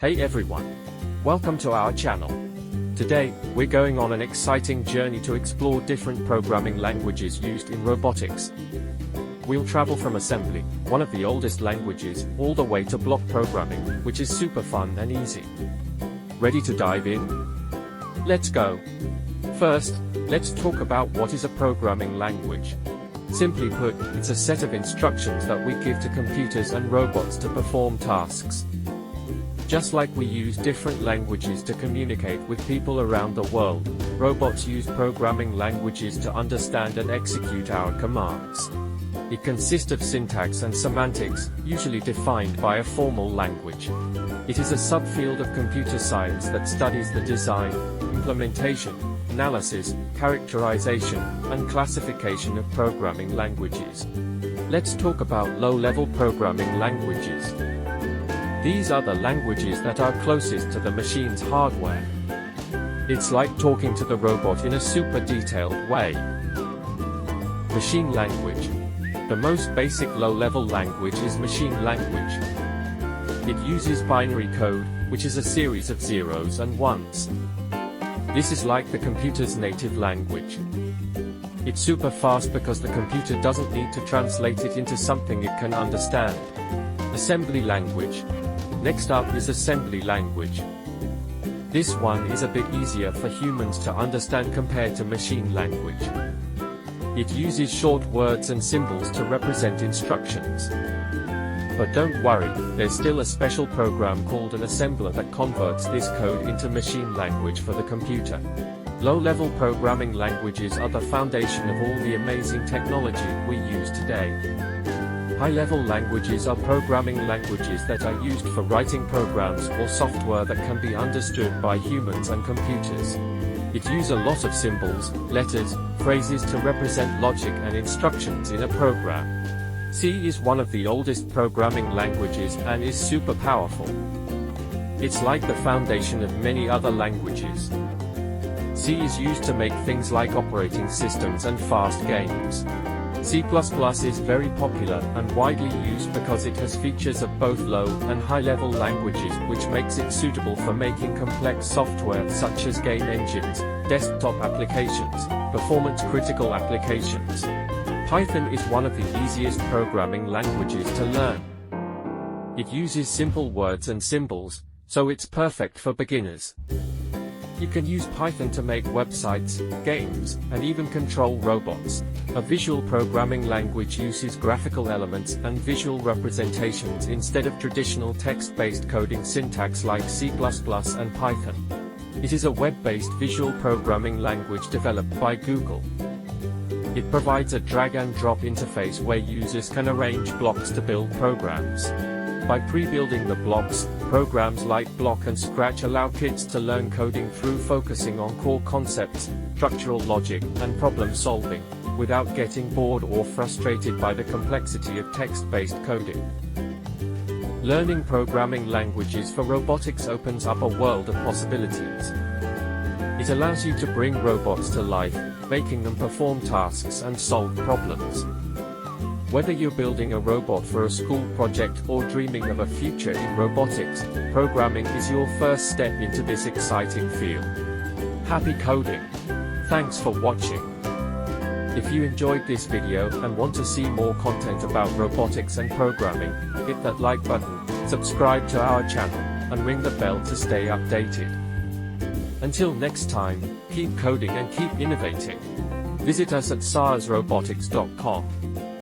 Hey everyone! Welcome to our channel. Today, we're going on an exciting journey to explore different programming languages used in robotics. We'll travel from assembly, one of the oldest languages, all the way to block programming, which is super fun and easy. Ready to dive in? Let's go! First, let's talk about what is a programming language. Simply put, it's a set of instructions that we give to computers and robots to perform tasks. Just like we use different languages to communicate with people around the world, robots use programming languages to understand and execute our commands. It consists of syntax and semantics, usually defined by a formal language. It is a subfield of computer science that studies the design, implementation, analysis, characterization, and classification of programming languages. Let's talk about low-level programming languages. These are the languages that are closest to the machine's hardware. It's like talking to the robot in a super detailed way. Machine language. The most basic low-level language is machine language. It uses binary code, which is a series of zeros and ones. This is like the computer's native language. It's super fast because the computer doesn't need to translate it into something it can understand. Assembly language. Next up is assembly language. This one is a bit easier for humans to understand compared to machine language. It uses short words and symbols to represent instructions. But don't worry, there's still a special program called an assembler that converts this code into machine language for the computer. Low-level programming languages are the foundation of all the amazing technology we use today. High-level languages are programming languages that are used for writing programs or software that can be understood by humans and computers. It uses a lot of symbols, letters, phrases to represent logic and instructions in a program. C is one of the oldest programming languages and is super powerful. It's like the foundation of many other languages. C is used to make things like operating systems and fast games. C++ is very popular and widely used because it has features of both low and high-level languages, which makes it suitable for making complex software such as game engines, desktop applications, performance-critical applications. Python is one of the easiest programming languages to learn. It uses simple words and symbols, so it's perfect for beginners. You can use Python to make websites, games, and even control robots. A visual programming language uses graphical elements and visual representations instead of traditional text-based coding syntax like C++ and Python. It is a web-based visual programming language developed by Google. It provides a drag-and-drop interface where users can arrange blocks to build programs. By pre-building the blocks, programs like Block and Scratch allow kids to learn coding through focusing on core concepts, structural logic, and problem solving, without getting bored or frustrated by the complexity of text-based coding. Learning programming languages for robotics opens up a world of possibilities. It allows you to bring robots to life, making them perform tasks and solve problems. Whether you're building a robot for a school project or dreaming of a future in robotics, programming is your first step into this exciting field. Happy coding! Thanks for watching. If you enjoyed this video and want to see more content about robotics and programming, hit that like button, subscribe to our channel, and ring the bell to stay updated. Until next time, keep coding and keep innovating. Visit us at sarasrobotics.com.